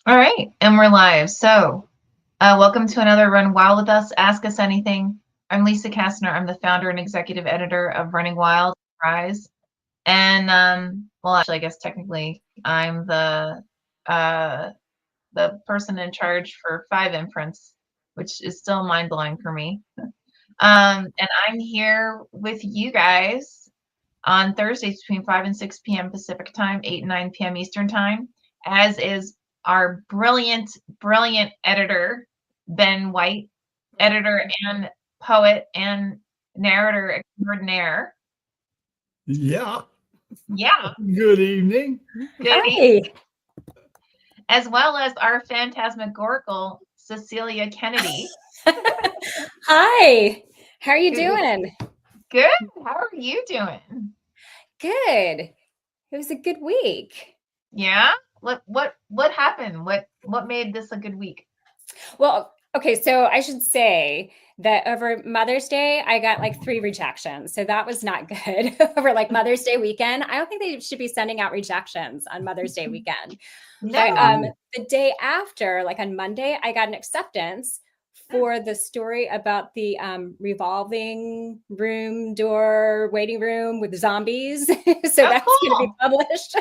All right, and we're live. So, welcome to another Run Wild with Us. Ask Us Anything. I'm Lisa Kastner. I'm the founder and executive editor of Running Wild Rise. And well, actually, I guess technically, I'm the person in charge for 5 Imprints, which is still mind blowing for me. And I'm here with you guys on Thursdays between 5 and 6 p.m. Pacific time, 8 and 9 p.m. Eastern time, as is our brilliant, brilliant editor, Ben White, editor and poet and narrator extraordinaire. Yeah. Yeah. Good evening. Good evening. As well as our phantasmagorical Cecilia Kennedy. Hi. How are you doing? Good. How are you doing? Good. It was a good week. Yeah. What happened? What made this a good week? Well, okay, so I should say that over Mother's Day, I got like 3 rejections. So that was not good. Over like Mother's Day weekend. I don't think they should be sending out rejections on Mother's Day weekend. No. But the day after, like on Monday, I got an acceptance for the story about the revolving room door waiting room with zombies. So that's cool. going to be published.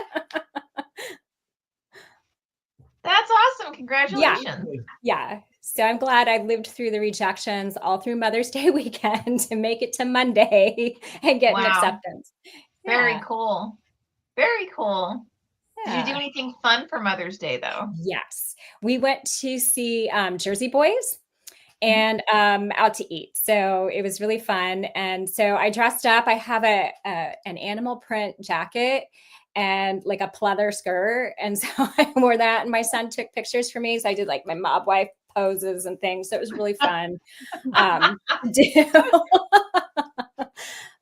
That's awesome. Congratulations. Yeah. So I'm glad I lived through the rejections all through Mother's Day weekend to make it to Monday and get an acceptance. Very cool. Very cool. Yeah. Did you do anything fun for Mother's Day though? Yes. We went to see Jersey Boys and out to eat. So it was really fun. And so I dressed up. I have an animal print jacket and like a pleather skirt. And so I wore that and my son took pictures for me. So I did like my mob wife poses and things. So it was really fun to do.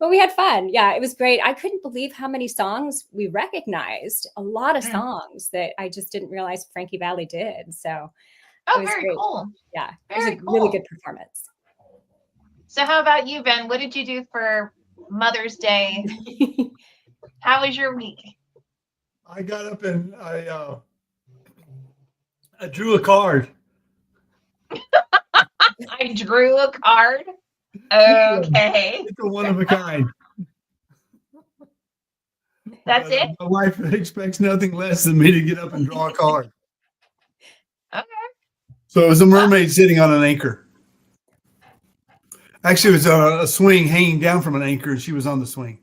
But we had fun. Yeah, it was great. I couldn't believe how many songs we recognized. A lot of songs that I just didn't realize Frankie Valli did. So it was very cool. Yeah, it was a really good performance. So how about you, Ben? What did you do for Mother's Day? How was your week? I got up and I drew a card. I drew a card? Okay. It's a one of a kind. That's it? My wife expects nothing less than me to get up and draw a card. Okay. So it was a mermaid sitting on an anchor. Actually, it was a swing hanging down from an anchor, and she was on the swing.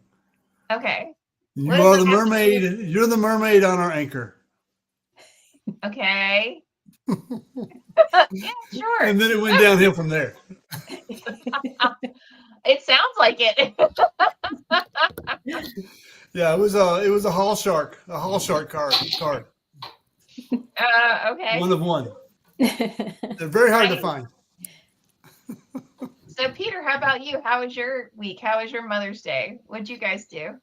Okay. You are the mermaid. You're the mermaid on our anchor. Okay. Yeah, sure. And then it went downhill from there. It sounds like it. Yeah, it was a hall shark card. Okay. One of one. They're very hard to find. So Peter, how about you? How was your week? How was your Mother's Day? What'd you guys do?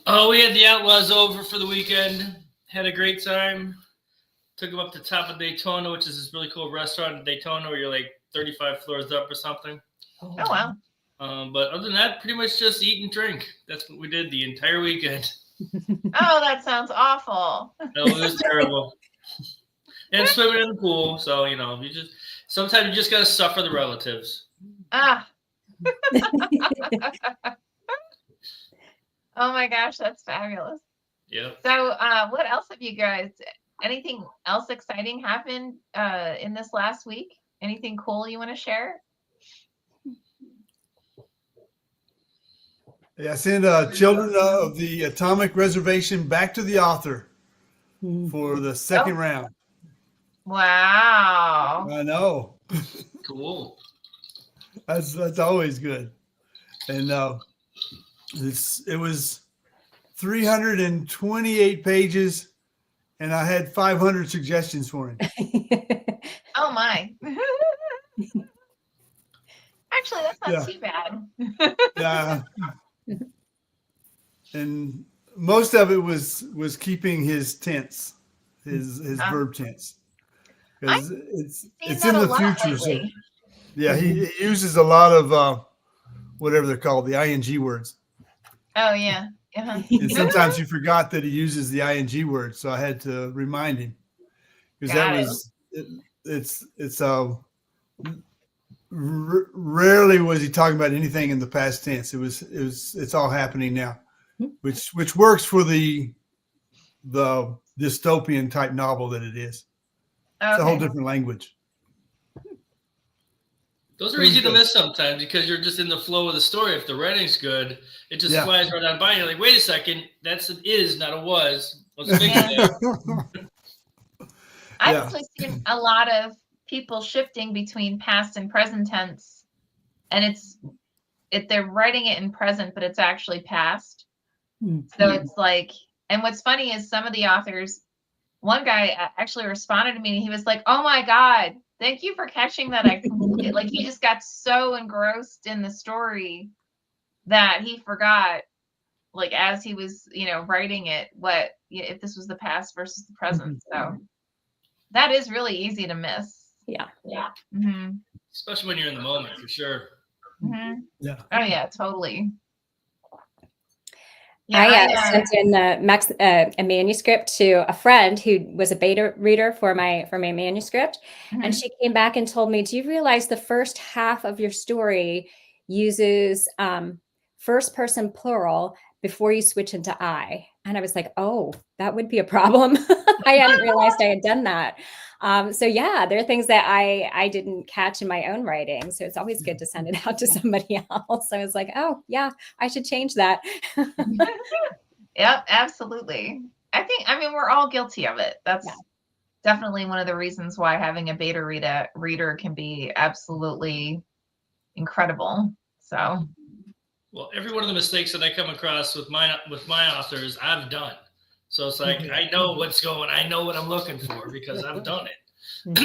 Oh, we had the Outlaws over for the weekend. Had a great time. Took them up to top of Daytona, which is this really cool restaurant in Daytona where you're like 35 floors up or something. Oh, wow. But other than that, pretty much just eat and drink. That's what we did the entire weekend. Oh, that sounds awful. No, it was terrible. And swimming in the pool. So, sometimes you just got to suffer the relatives. Ah. Oh my gosh, that's fabulous. Yeah. So what else have you guys, anything else exciting happened in this last week? Anything cool you want to share? Yeah, I sent Children of the Atomic Reservation back to the author for the second round. Wow. I know. Cool. That's always good. And it was 328 pages, and I had 500 suggestions for him. Oh my. Actually, that's not too bad. Yeah. And most of it was keeping his tense, his verb tense. Because it's in the future. So, yeah, he uses a lot of whatever they're called, the ing words. Oh, yeah. Uh-huh. And sometimes you forgot that he uses the ing word, so I had to remind him. because that was it's rarely was he talking about anything in the past tense. It's all happening now, which works for the dystopian type novel that it is. It's a whole different language. Those are easy to miss sometimes because you're just in the flow of the story. If the writing's good, it just flies right on by. You're like, wait a second, that's an is, not a was. Let's fix it. I've actually seen a lot of people shifting between past and present tense, and they're writing it in present, but it's actually past. So it's like, and what's funny is some of the authors, one guy actually responded to me and he was like, "Oh my God, thank you for catching that." Like he just got so engrossed in the story that he forgot, like as he was, writing it, what if this was the past versus the present. So that is really easy to miss. Yeah. Mm-hmm. Especially when you're in the moment, for sure. Mm-hmm. Yeah. Oh yeah, totally. Yeah, I sent in a manuscript to a friend who was a beta reader for my manuscript, and she came back and told me, "Do you realize the first half of your story uses first person plural before you switch into I?" And I was like, "Oh, that would be a problem." I hadn't realized I had done that. So yeah, there are things that I didn't catch in my own writing. So it's always good to send it out to somebody else. So I was like, oh yeah, I should change that. Yep, absolutely. I mean, we're all guilty of it. That's definitely one of the reasons why having a beta reader can be absolutely incredible. So, well, every one of the mistakes that I come across with my authors, I've done. So it's like, I know I know what I'm looking for because I've done it.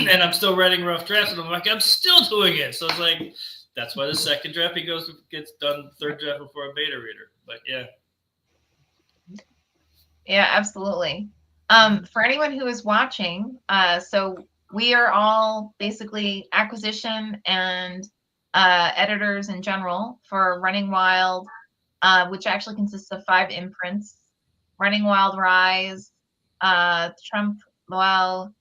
And I'm still writing rough drafts and I'm like, I'm still doing it. So it's like, that's why the second draft gets done, third draft before a beta reader. But yeah. Yeah, absolutely. For anyone who is watching, so we are all basically acquisition and editors in general for Running Wild, which actually consists of 5 imprints. Running Wild Rise, Trump Loel,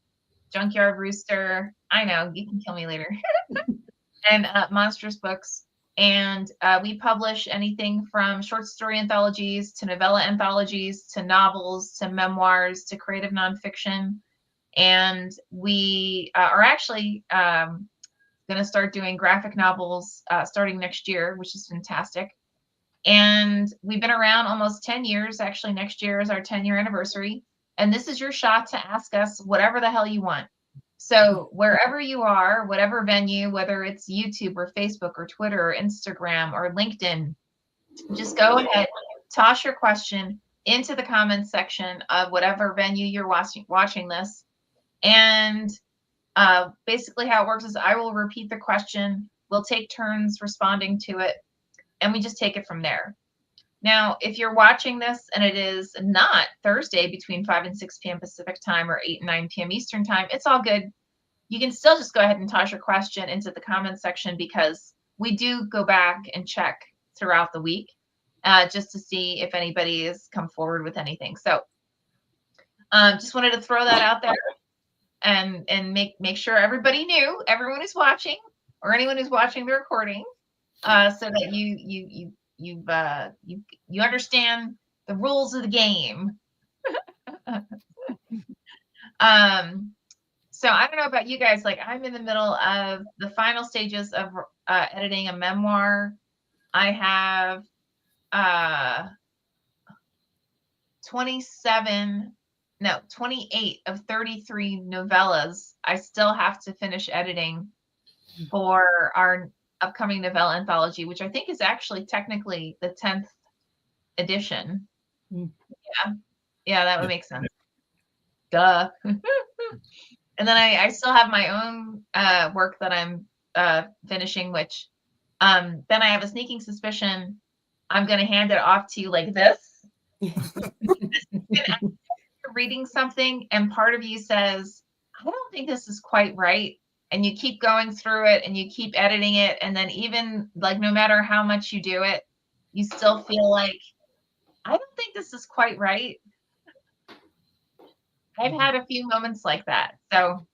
Junkyard Rooster. I know, you can kill me later. And Monstrous Books. And we publish anything from short story anthologies to novella anthologies to novels to memoirs to creative nonfiction. And we are actually going to start doing graphic novels starting next year, which is fantastic. And we've been around almost 10 years. Actually, next year is our 10-year anniversary. And this is your shot to ask us whatever the hell you want. So wherever you are, whatever venue, whether it's YouTube or Facebook or Twitter or Instagram or LinkedIn, just go ahead, toss your question into the comments section of whatever venue you're watching this. And basically how it works is I will repeat the question. We'll take turns responding to it. And we just take it from there. Now, if you're watching this and it is not Thursday between 5 and 6 p.m. Pacific time or 8 and 9 p.m. Eastern time, it's all good. You can still just go ahead and toss your question into the comments section because we do go back and check throughout the week just to see if anybody has come forward with anything. So just wanted to throw that out there and make sure everybody knew, everyone who's watching or anyone who's watching the recording, so that you understand the rules of the game. So I don't know about you guys, like I'm in the middle of the final stages of editing a memoir. I have 28 of 33 novellas I still have to finish editing for our upcoming novella anthology, which I think is actually technically the 10th edition. Yeah, that would make sense. Duh. And then I still have my own work that I'm finishing, which then I have a sneaking suspicion I'm going to hand it off to you like this. You're reading something and part of you says, I don't think this is quite right. And you keep going through it and you keep editing it. And then even like, no matter how much you do it, you still feel like, I don't think this is quite right. I've had a few moments like that. So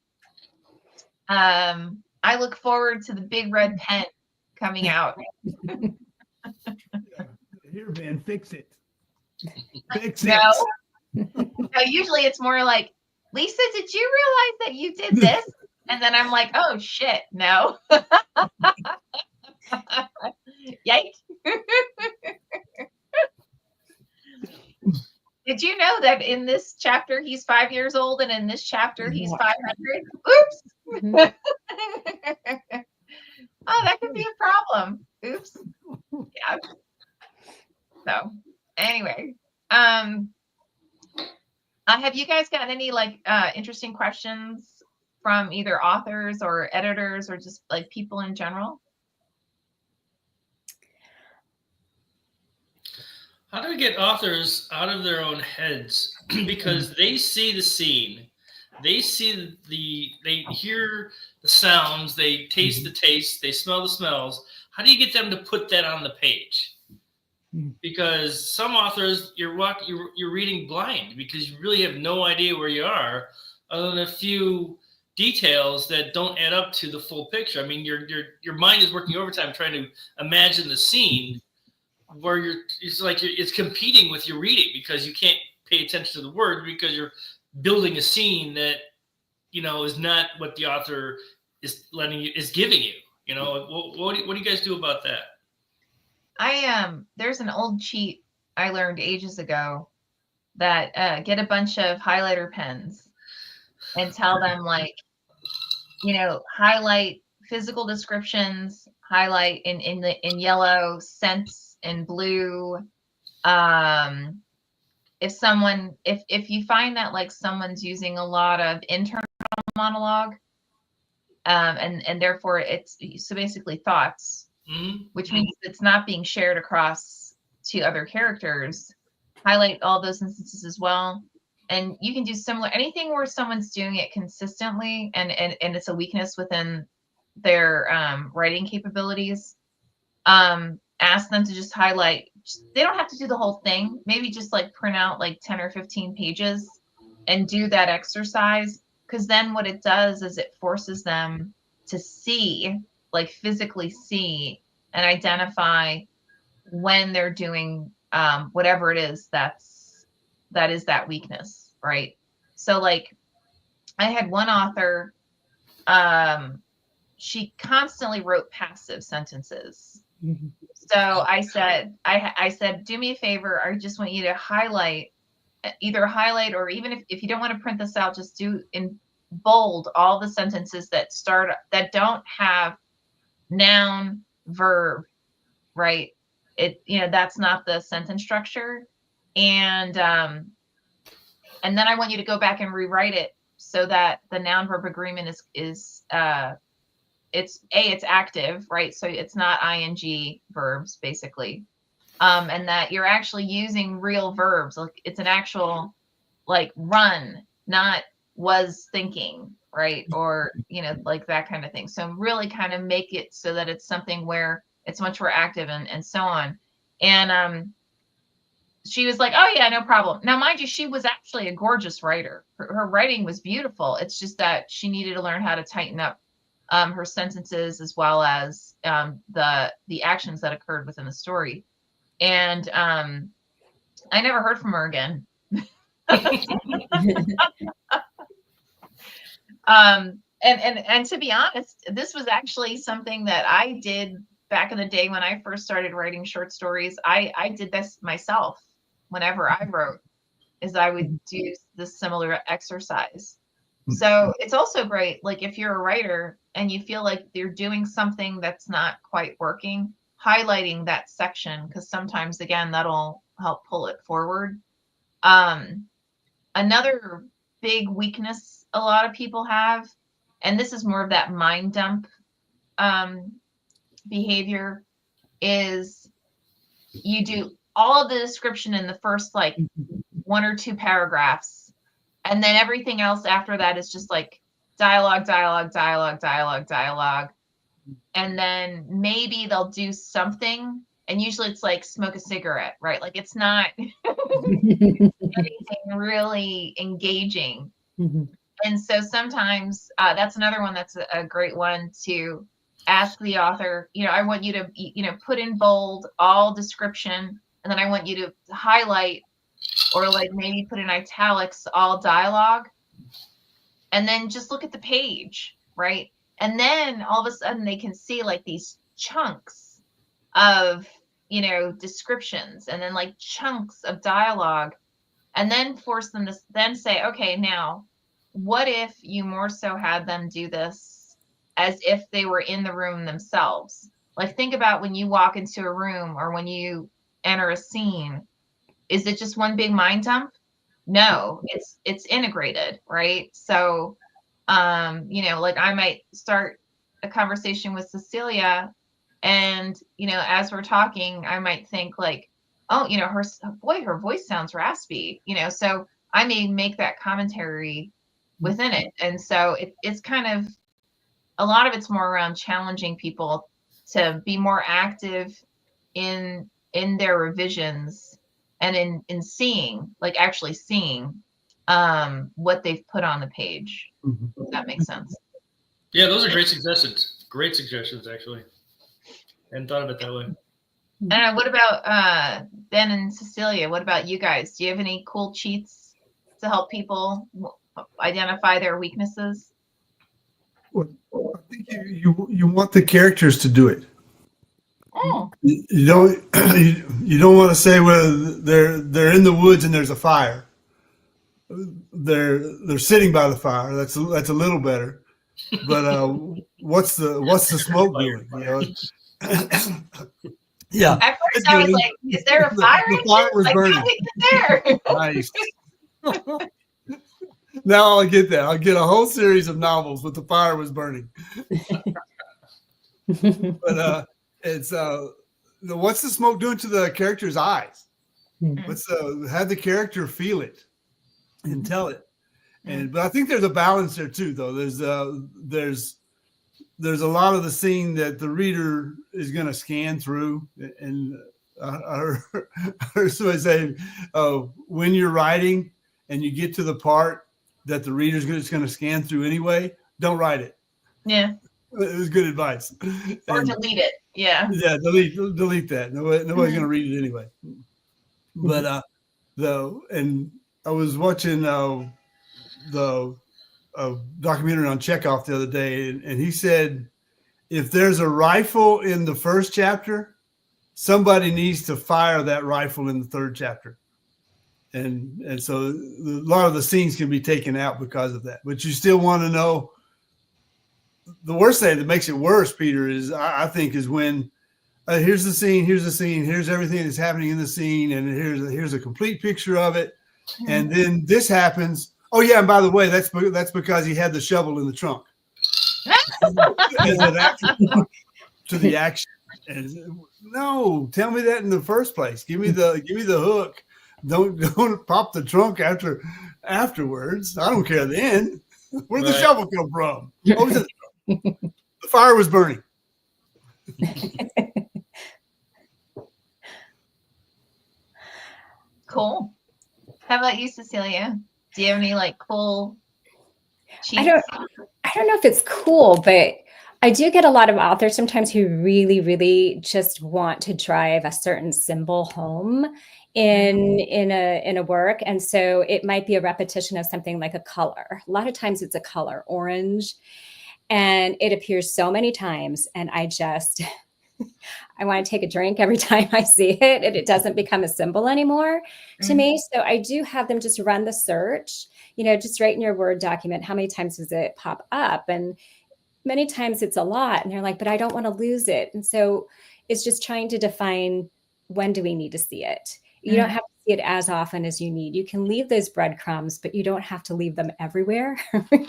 I look forward to the big red pen coming out. Here, man, fix it. Fix No. it. No, usually it's more like, Lisa, did you realize that you did this? And then I'm like, oh shit, no. Yikes. Did you know that in this chapter he's 5 years old and in this chapter he's 500? Oops. Oh, that could be a problem. Oops. Yeah. So anyway, have you guys got any like interesting questions from either authors or editors or just like people in general? How do we get authors out of their own heads? Because they see the scene, they see they hear the sounds, they taste the taste, they smell the smells. How do you get them to put that on the page? Because some authors, you're reading blind because you really have no idea where you are, other than a few details that don't add up to the full picture. I mean, your mind is working overtime trying to imagine the scene, where it's competing with your reading because you can't pay attention to the words because you're building a scene that is not what the author is giving you. What do you guys do about that? There's an old cheat I learned ages ago that get a bunch of highlighter pens and tell them like, highlight physical descriptions, highlight in yellow, scents in blue. If you find that like someone's using a lot of internal monologue, and therefore it's so basically thoughts, which means it's not being shared across to other characters, highlight all those instances as well. And you can do similar, anything where someone's doing it consistently and it's a weakness within their writing capabilities. Ask them to just highlight. They don't have to do the whole thing. Maybe just like print out like 10 or 15 pages and do that exercise. Because then what it does is it forces them to see, like physically see and identify when they're doing whatever it is that is that weakness, right? So like I had one author, she constantly wrote passive sentences. So I said, do me a favor. I just want you to either highlight or even if you don't want to print this out, just do in bold all the sentences that don't have noun, verb, right? That's not the sentence structure. And then I want you to go back and rewrite it so that the noun verb agreement is it's active, right? So it's not ing verbs basically. And that you're actually using real verbs. Like it's an actual like run, not was thinking, right? Or, like that kind of thing. So really kind of make it so that it's something where it's much more active and so on. And she was like, oh yeah, no problem. Now, mind you, she was actually a gorgeous writer. Her writing was beautiful. It's just that she needed to learn how to tighten up her sentences as well as the actions that occurred within the story. And I never heard from her again. And to be honest, this was actually something that I did back in the day when I first started writing short stories. I did this myself whenever I wrote, is I would do this similar exercise. So it's also great, like if you're a writer and you feel like you're doing something that's not quite working, highlighting that section, because sometimes, again, that'll help pull it forward. Another big weakness a lot of people have, and this is more of that mind dump behavior, is you do all of the description in the first like 1 or 2 paragraphs, and then everything else after that is just like dialogue. And then maybe they'll do something and usually it's like smoke a cigarette, right? Like it's not anything really engaging. Mm-hmm. And so sometimes that's another one that's a great one to ask the author, I want you to, put in bold all description, and then I want you to highlight or like maybe put in italics all dialogue, and then just look at the page, right? And then all of a sudden they can see like these chunks of, descriptions, and then like chunks of dialogue, and then force them to then say, okay, now what if you more so had them do this as if they were in the room themselves? Like, think about when you walk into a room or when you enter a scene. Is it just one big mind dump? No, it's integrated, right? So, like I might start a conversation with Cecilia, and, as we're talking, I might think like, oh, her voice sounds raspy, so I may make that commentary within it. And so it's kind of, a lot of it's more around challenging people to be more active in their revisions and in seeing, like actually seeing what they've put on the page. If that makes sense. Yeah, those are great suggestions. Great suggestions, actually. Hadn't thought of it that way. And what about Ben and Cecilia? What about you guys? Do you have any cool cheats to help people identify their weaknesses? Well, I think you want the characters to do it. Oh. You don't you don't want to say, well, they're in the woods and there's a fire. They're sitting by the fire. That's a little better. But what's the smoke doing? Yeah. At first I was like, is there a fire? The fire was like, burning. how did it get there? Nice. Now I'll get that. I'll get a whole series of novels with the fire was burning. But it's what's the smoke doing to the character's eyes? Have the character feel it and tell it. But I think there's a balance there too, though. There's a lot of the scene that the reader is going to scan through, and I heard somebody say, when you're writing and you get to the part that the reader's just going to scan through anyway, don't write it. Yeah. It was good advice. Or delete it. Yeah. Yeah, delete that. Nobody's going to read it anyway. But and I was watching the documentary on Chekhov the other day, and he said, if there's a rifle in the first chapter, somebody needs to fire that rifle in the third chapter. And so a lot of the scenes can be taken out because of that. But you still want to know. The worst thing that makes it worse, Peter, is I think is when here's the scene, here's everything that's happening in the scene, and here's a complete picture of it, and then this happens. Oh yeah, and by the way, that's because he had the shovel in the trunk. To the action. And no, tell me that in the first place. Give me the hook. Don't pop the trunk afterwards. I don't care then. Where did the shovel come from? What was it? The fire was burning. Cool. How about you, Cecilia? Do you have any like cool cheats? I don't know if it's cool, but I do get a lot of authors sometimes who really, really just want to drive a certain symbol home in a work. And so it might be a repetition of something like a color. A lot of times it's a color, orange, and it appears so many times. And I want to take a drink every time I see it, and it doesn't become a symbol anymore to me. So I do have them just run the search, just write in your Word document, how many times does it pop up? And many times it's a lot, and they're like, but I don't want to lose it. And so it's just trying to define, when do we need to see it? You don't have to see it as often as you need. You can leave those breadcrumbs, but you don't have to leave them everywhere.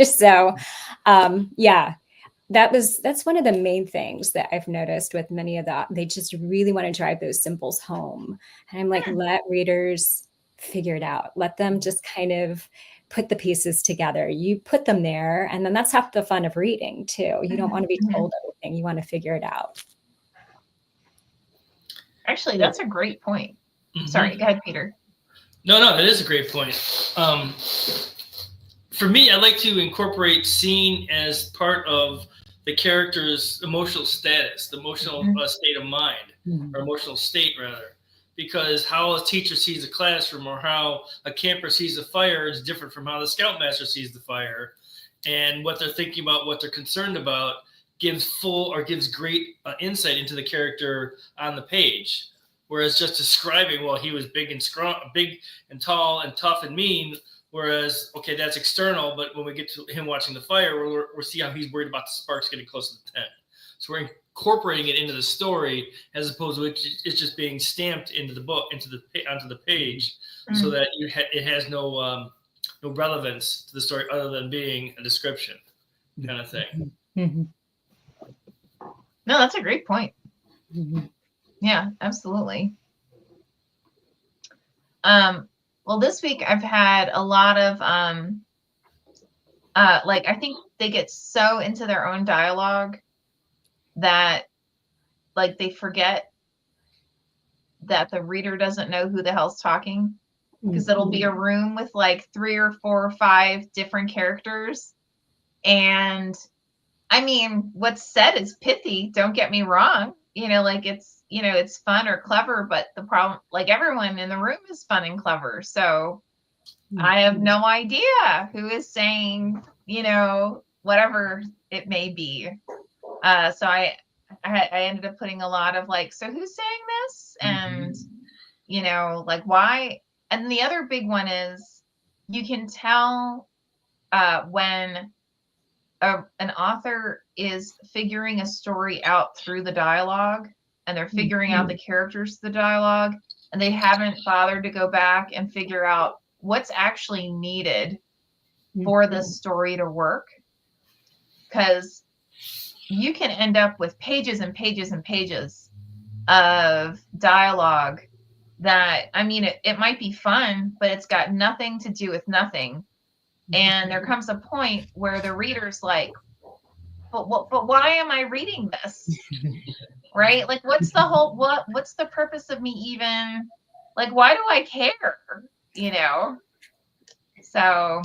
So that's one of the main things that I've noticed with many of that. They just really want to drive those symbols home. And I'm like, let readers figure it out. Let them just kind of put the pieces together. You put them there, and then that's half the fun of reading too. You don't want to be told everything. You want to figure it out. Actually, that's a great point. Sorry, go ahead, Peter. No, that is a great point. For me, I like to incorporate scene as part of the character's emotional status, the emotional state of mind, or emotional state, rather. Because how a teacher sees a classroom or how a camper sees a fire is different from how the scoutmaster sees the fire. And what they're thinking about, what they're concerned about, gives great insight into the character on the page. Whereas just describing, well, he was big and strong, big and tall and tough and mean. Whereas, okay, that's external, but when we get to him watching the fire, we're seeing how he's worried about the sparks getting close to the tent. So we're incorporating it into the story as opposed to it's just being stamped into the book, onto the page, so that it has no relevance to the story other than being a description kind of thing. No, that's a great point. Yeah, absolutely. Well, this week I've had a lot of like, I think they get so into their own dialogue that like they forget that the reader doesn't know who the hell's talking, because it'll be a room with like 3 or 4 or 5 different characters. And I mean, what's said is pithy, don't get me wrong. You know, like it's, you know, it's fun or clever, but the problem, like everyone in the room is fun and clever. So I have no idea who is saying, you know, whatever it may be. So I ended up putting a lot of like, so who's saying this? And, you know, like why? And the other big one is you can tell when an author is figuring a story out through the dialogue, and they're figuring out the characters of the dialogue, and they haven't bothered to go back and figure out what's actually needed for this story to work. Because you can end up with pages and pages and pages of dialogue that, I mean, it might be fun, but it's got nothing to do with nothing. And there comes a point where the reader's like, but why am I reading this? Right? Like, what's the purpose of me even, like, why do I care? You know? So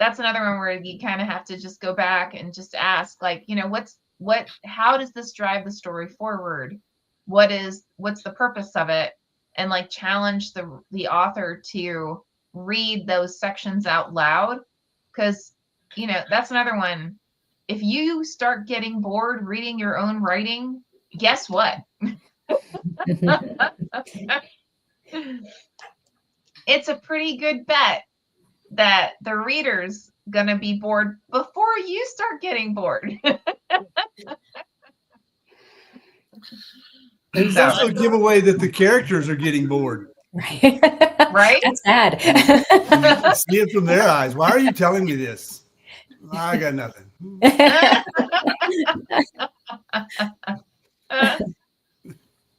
that's another one where you kind of have to just go back and just ask, like, you know, how does this drive the story forward? What's the purpose of it? And like challenge the author to read those sections out loud, because, you know, that's another one. If you start getting bored reading your own writing, guess what? It's a pretty good bet that the reader's gonna be bored before you start getting bored. It's also a giveaway that the characters are getting bored. Right. Right? That's sad. See it from their eyes. Why are you telling me this? I got nothing. No,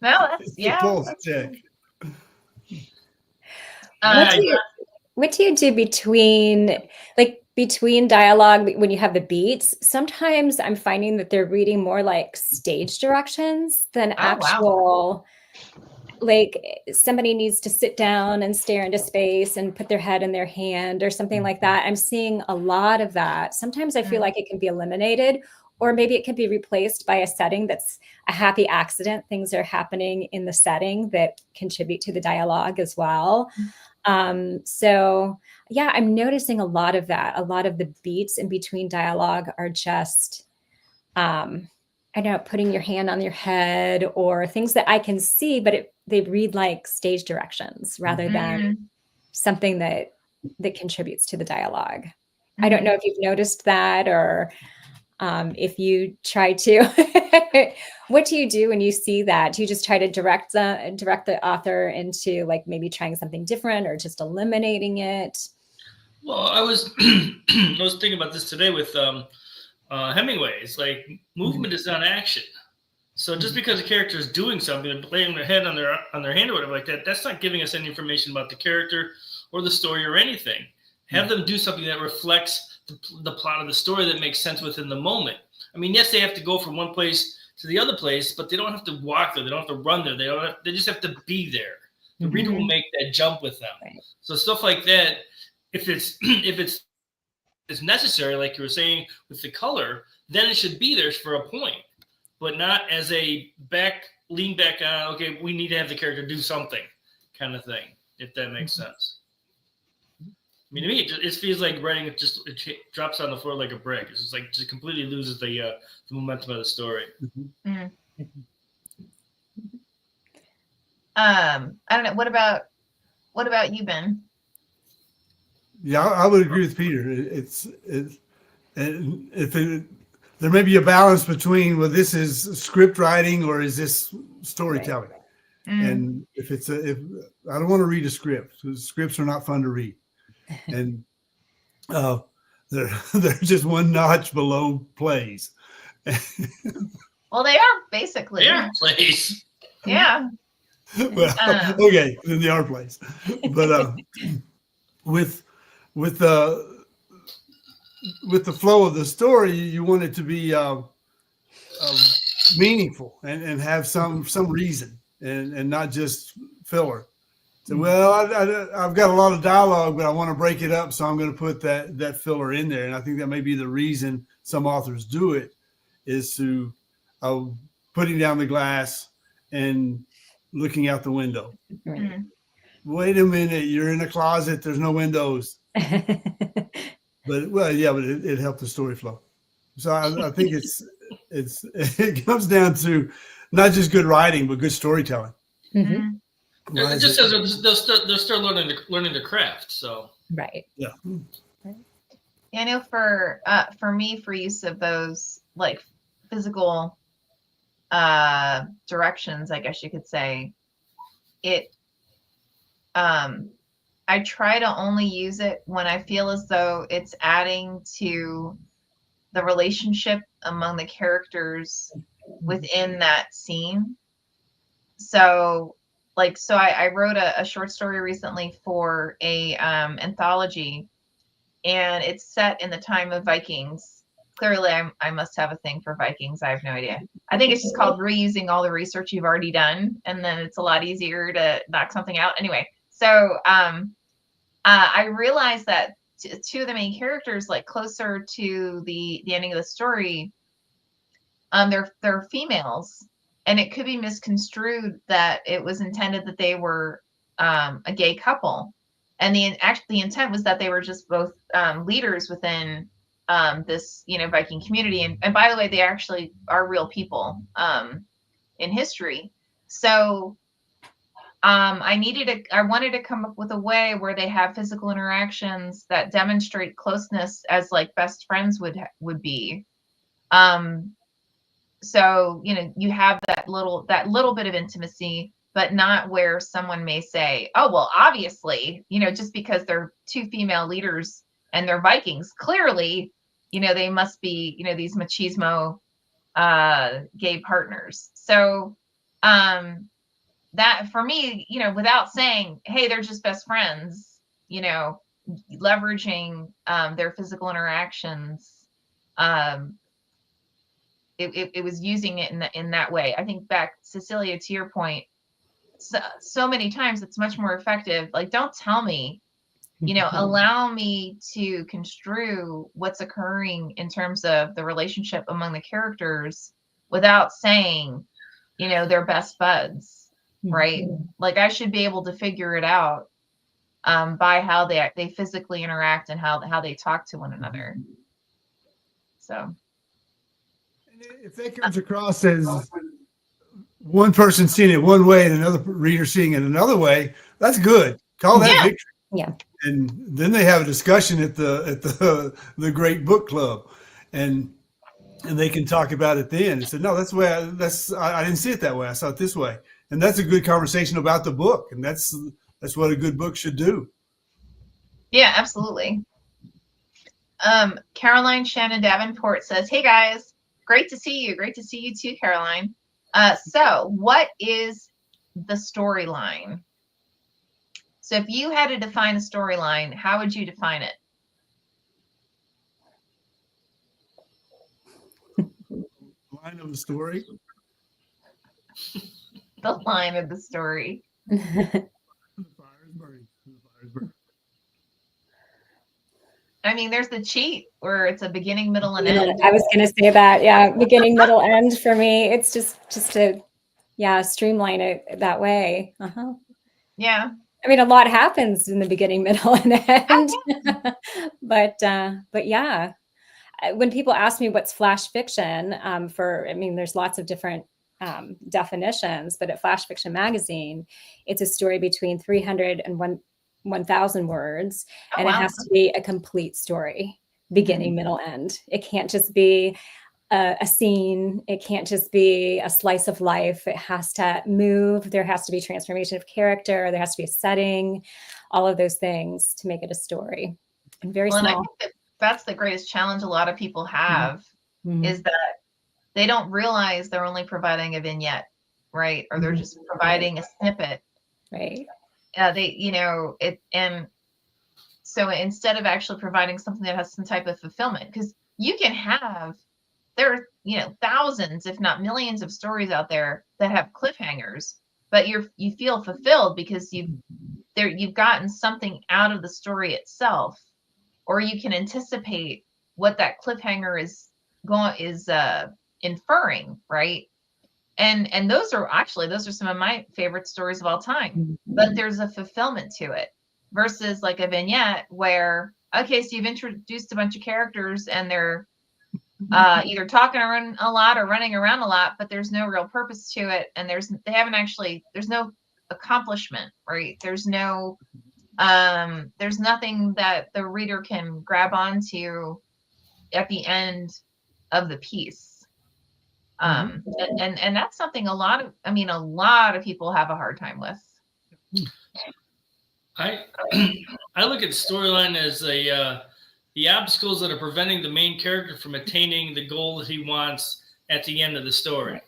that's, yeah. Pulse check. What do you do between dialogue when you have the beats? Sometimes I'm finding that they're reading more like stage directions than actual. Wow. Like somebody needs to sit down and stare into space and put their head in their hand or something like that. I'm seeing a lot of that. Sometimes I feel like it can be eliminated, or maybe it can be replaced by a setting that's a happy accident. Things are happening in the setting that contribute to the dialogue as well. So yeah, I'm noticing a lot of that. A lot of the beats in between dialogue are just, I don't know, putting your hand on your head or things that I can see, but they read like stage directions rather than something that contributes to the dialogue. I don't know if you've noticed that, or if you try to. What do you do when you see that? Do you just try to direct the author into like maybe trying something different or just eliminating it? Well, I was thinking about this today with Hemingway's, like, movement is not action. So just because a character is doing something and laying their head on their hand or whatever like that, that's not giving us any information about the character or the story or anything. Have them do something that reflects the plot of the story that makes sense within the moment. I mean, yes, they have to go from one place to the other place, but they don't have to walk there. They don't have to run there. They just have to be there. The reader will make that jump with them. Right. So stuff like that, if it's necessary, like you were saying with the color, then it should be there for a point, but not as a lean back on, okay, we need to have the character do something kind of thing, if that makes sense. I mean, to me, it feels like writing it drops on the floor like a brick. It's just like just completely loses the momentum of the story. Mm-hmm. I don't know. What about you, Ben? Yeah, I would agree with Peter. There may be a balance between, well, this is script writing or is this storytelling? Right. And if I don't want to read a script, because scripts are not fun to read, and they're just one notch below plays. Well, they are basically. They are plays. Yeah. Well, okay, then they are plays, but with the flow of the story, you want it to be meaningful and have some reason and not just filler. So, well, I've got a lot of dialogue, but I want to break it up, so I'm going to put that filler in there. And I think that may be the reason some authors do it, is to putting down the glass and looking out the window. Mm-hmm. Wait a minute, you're in a closet. There's no windows. But it helped the story flow. So I think it comes down to not just good writing, but good storytelling. Mm-hmm. It just says they're still learning the craft. So right. Yeah. I know for me, for use of those like physical directions, I guess you could say, I try to only use it when I feel as though it's adding to the relationship among the characters within that scene. So I wrote a short story recently for a anthology, and it's set in the time of Vikings. Clearly, I must have a thing for Vikings. I have no idea. I think it's just called reusing all the research you've already done, and then it's a lot easier to knock something out. Anyway, so I realized that two of the main characters, like closer to the ending of the story, they're females, and it could be misconstrued that it was intended that they were a gay couple, and the intent was that they were just both leaders within this Viking community, and by the way, they actually are real people in history. So I wanted to come up with a way where they have physical interactions that demonstrate closeness as like best friends would be. So you have that little bit of intimacy, but not where someone may say, oh, well, obviously, just because they're two female leaders and they're Vikings, clearly, they must be, these machismo gay partners. So that for me, without saying, hey, they're just best friends, leveraging their physical interactions, it was using it in that way. I think back, Cecilia, to your point, so many times it's much more effective. Like, don't tell me, allow me to construe what's occurring in terms of the relationship among the characters without saying, they're best buds. Right. Like I should be able to figure it out by how they physically interact and how they talk to one another. So if that comes across as one person seeing it one way and another reader seeing it another way, that's good. Call that victory. Yeah. And then they have a discussion at the Great Book Club, and they can talk about it then and say, no, that's the way I didn't see it that way. I saw it this way. And that's a good conversation about the book. And that's what a good book should do. Yeah, absolutely. Caroline Shannon Davenport says, hey guys, great to see you. Great to see you too, Caroline. So what is the storyline? So if you had to define a storyline, how would you define it? line of the story. The line of the story. The fire is burning. The fire is burning. I mean, there's the cheat where it's a beginning, middle, and end. I was going to say that. Yeah, beginning, middle, end for me. It's just to streamline it that way. Yeah. I mean, a lot happens in the beginning, middle, and end. but yeah, when people ask me what's flash fiction, there's lots of different definitions, but at Flash Fiction Magazine, it's a story between 300 and 1,000 words, and it has to be a complete story, beginning, middle, end. It can't just be a scene. It can't just be a slice of life. It has to move. There has to be transformation of character. There has to be a setting, all of those things to make it a story. And very small. And I think that's the greatest challenge a lot of people have is that they don't realize they're only providing a vignette, right? Or they're just providing a snippet. Right. And so instead of actually providing something that has some type of fulfillment, because you can have, there are, thousands, if not millions of stories out there that have cliffhangers, but you feel fulfilled because you've gotten something out of the story itself, or you can anticipate what that cliffhanger is inferring, right? And those are some of my favorite stories of all time, but there's a fulfillment to it versus like a vignette where, okay, so you've introduced a bunch of characters and they're either talking around a lot or running around a lot, but there's no real purpose to it. And there's no accomplishment, right? There's nothing that the reader can grab onto at the end of the piece. And that's something a lot of people have a hard time with. I look at storyline as the obstacles that are preventing the main character from attaining the goal that he wants at the end of the story.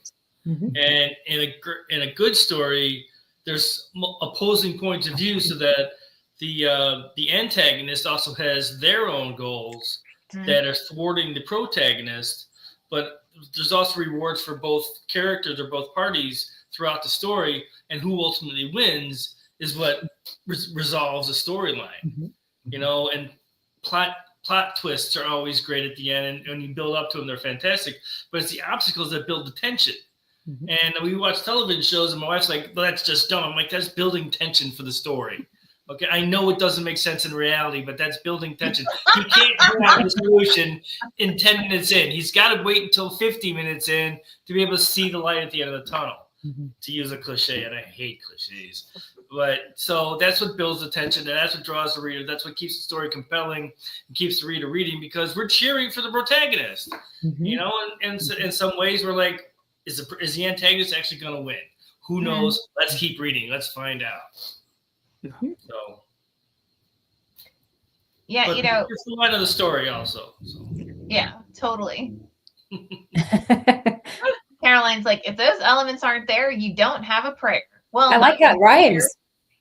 And in a good story, there's opposing points of view, so that the antagonist also has their own goals that are thwarting the protagonist, but there's also rewards for both characters or both parties throughout the story, and who ultimately wins is what resolves the storyline. And plot twists are always great at the end, and when you build up to them, they're fantastic, but it's the obstacles that build the tension. And we watch television shows, and my wife's like, well, that's just dumb. I'm like, that's building tension for the story. Okay, I know it doesn't make sense in reality, but that's building tension. He can't have the solution in 10 minutes in. He's got to wait until 50 minutes in to be able to see the light at the end of the tunnel, to use a cliche, and I hate cliches. But so that's what builds the tension, and that's what draws the reader. That's what keeps the story compelling and keeps the reader reading, because we're cheering for the protagonist. And in some ways, we're like, is the antagonist actually going to win? Who knows? Let's keep reading. Let's find out. So, yeah, it's the line of the story also. So. Yeah, totally. Caroline's like, if those elements aren't there, you don't have a prayer. Well, I like that rhymes.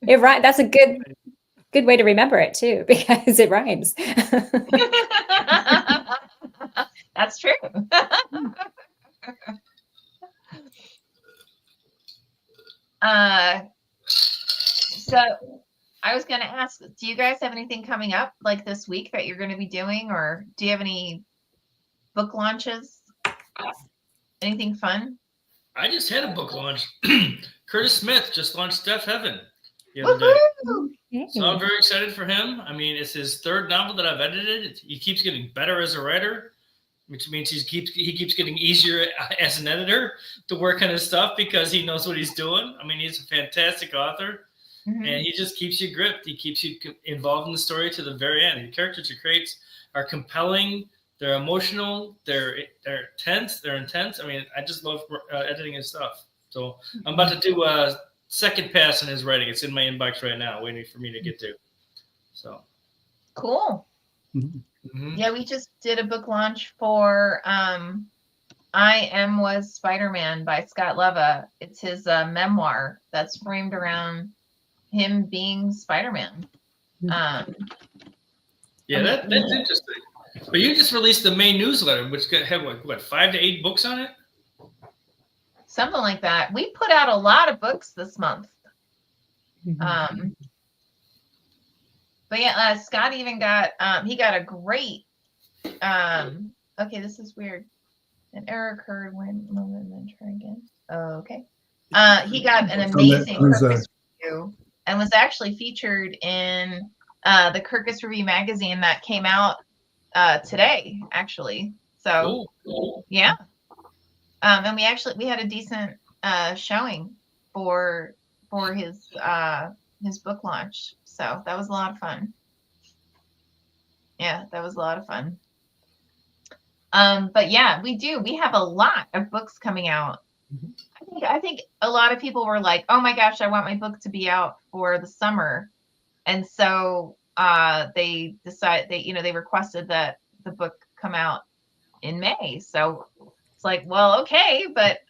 It rhymes. That's a good way to remember it too, because it rhymes. That's true. So I was going to ask, do you guys have anything coming up like this week that you're going to be doing, or do you have any book launches? Anything fun? I just had a book launch. Curtis Smith just launched Deaf Heaven the other day. So I'm very excited for him. I mean, it's his third novel that I've edited. He keeps getting better as a writer, which means he keeps getting easier as an editor to work on his stuff, because he knows what he's doing. I mean, he's a fantastic author, and he just keeps you gripped. He keeps you involved in the story to the very end. The characters he creates are compelling. They're emotional. They're tense. They're intense. I mean, I just love editing his stuff. So I'm about to do a second pass on his writing. It's in my inbox right now, waiting for me to get to. So cool. Yeah, we just did a book launch for I Am Was Spider-Man by Scott Leva. It's his memoir that's framed around him being Spider-Man. Yeah, that's interesting. But you just released the main newsletter, which had what 5 to 8 books on it? something like that. We put out a lot of books this month. But yeah, Scott even got he got a great okay, this is weird. An error occurred when and then try again. Oh, okay. He got an amazing Kirkus review and was actually featured in the Kirkus Review magazine that came out today, actually. So yeah. And we had a decent showing for his book launch. So that was a lot of fun. Yeah, that was a lot of fun. But yeah, we have a lot of books coming out. I think a lot of people were like, oh my gosh, I want my book to be out for the summer. And so they requested that the book come out in May. So it's like, well, okay, but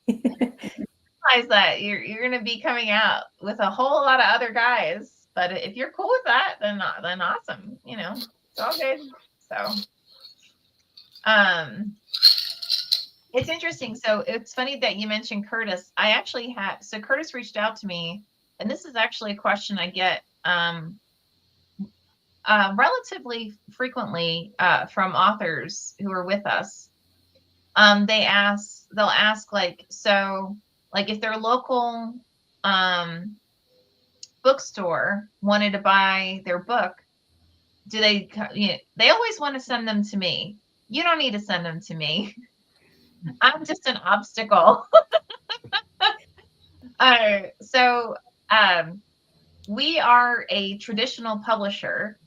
realize that you're going to be coming out with a whole lot of other guys. But if you're cool with that, then awesome. It's all good. So it's interesting. So it's funny that you mentioned Curtis. I actually so Curtis reached out to me, and this is actually a question I get relatively frequently from authors who are with us. They'll ask like, so like if their local bookstore wanted to buy their book, do they always want to send them to me. You don't need to send them to me. I'm just an obstacle. So we are a traditional publisher,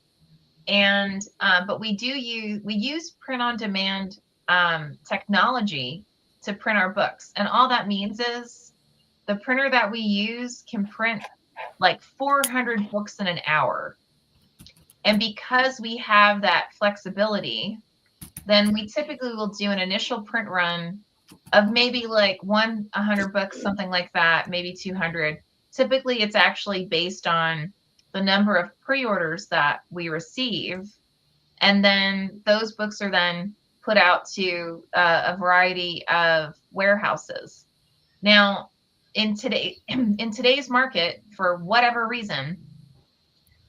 and but we use print on demand technology to print our books, and all that means is the printer that we use can print like 400 books in an hour. And because we have that flexibility, then we typically will do an initial print run of maybe like 100 books, something like that, maybe 200. Typically, it's actually based on the number of pre-orders that we receive. And then those books are then put out to a variety of warehouses. Now, in today's market, for whatever reason,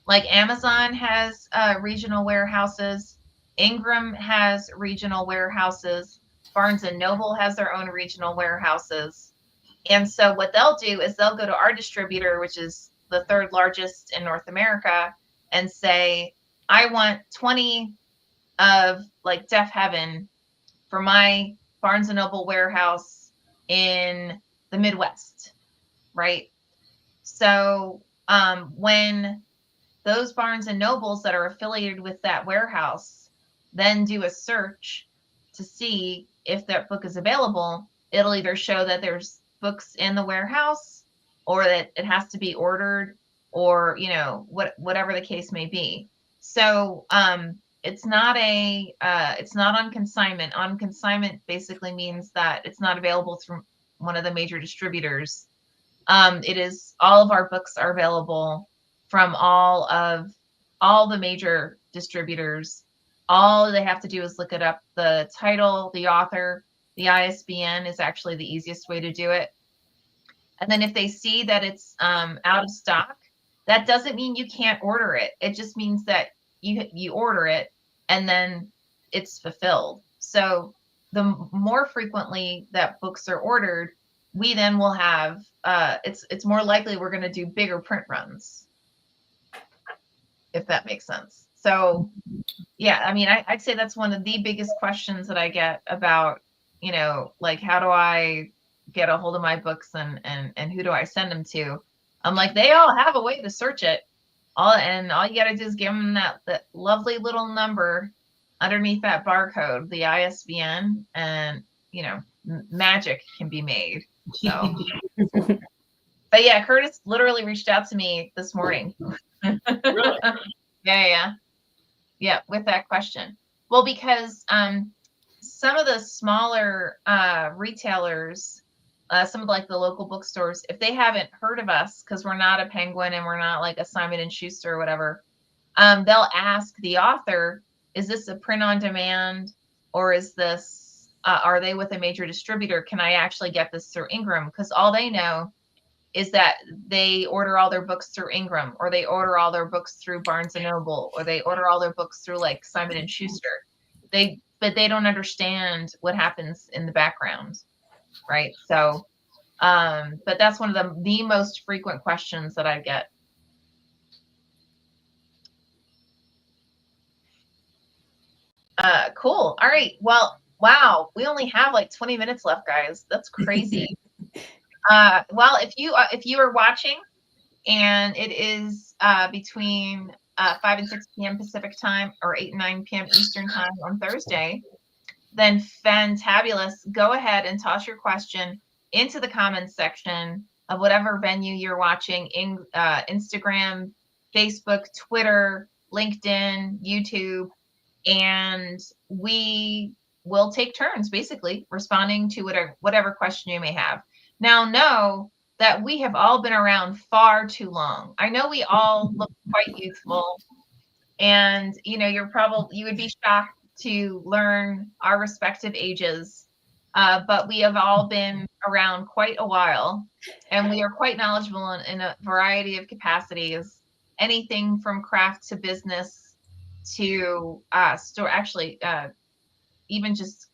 like Amazon has regional warehouses, Ingram has regional warehouses, Barnes and Noble has their own regional warehouses. And so what they'll do is they'll go to our distributor, which is the third largest in North America, and say, I want 20 of like Deaf Heaven for my Barnes and Noble warehouse in the Midwest, right? So when those Barnes and Nobles that are affiliated with that warehouse then do a search to see if that book is available, it'll either show that there's books in the warehouse or that it has to be ordered, or whatever the case may be. So it's not on consignment. On consignment basically means that it's not available through one of the major distributors. It is, all of our books are available from all the major distributors. All they have to do is look it up, the title, the author, the ISBN is actually the easiest way to do it. And then if they see that it's out of stock, that doesn't mean you can't order it. It just means that you order it and then it's fulfilled. So the more frequently that books are ordered, we then will have it's more likely we're going to do bigger print runs, if that makes sense. So yeah, I mean, I'd say that's one of the biggest questions that I get about, like, how do I get a hold of my books and who do I send them to? I'm like, they all have a way to search it. All you got to do is give them that lovely little number underneath that barcode, the ISBN, and, magic can be made. So, but yeah, Curtis literally reached out to me this morning. Really? Yeah, with that question. Well, because some of the smaller retailers, some of like the local bookstores, if they haven't heard of us, because we're not a Penguin and we're not like a Simon & Schuster or whatever, they'll ask the author, is this a print on demand, or is this are they with a major distributor? Can I actually get this through Ingram? Because all they know is that they order all their books through Ingram, or they order all their books through Barnes and Noble, or they order all their books through like Simon and Schuster. But they don't understand what happens in the background, right? So, but that's one of the most frequent questions that I get. Cool. All right. Well, wow. We only have like 20 minutes left, guys. That's crazy. Well, if you are watching and it is between 5 and 6 p.m. Pacific time, or 8 and 9 p.m. Eastern time on Thursday, then fantabulous. Go ahead and toss your question into the comments section of whatever venue you're watching in Instagram, Facebook, Twitter, LinkedIn, YouTube, and we will take turns basically responding to whatever question you may have. Now, know that we have all been around far too long. I know we all look quite youthful, and you would be shocked to learn our respective ages, but we have all been around quite a while, and we are quite knowledgeable in a variety of capacities, anything from craft to business to even just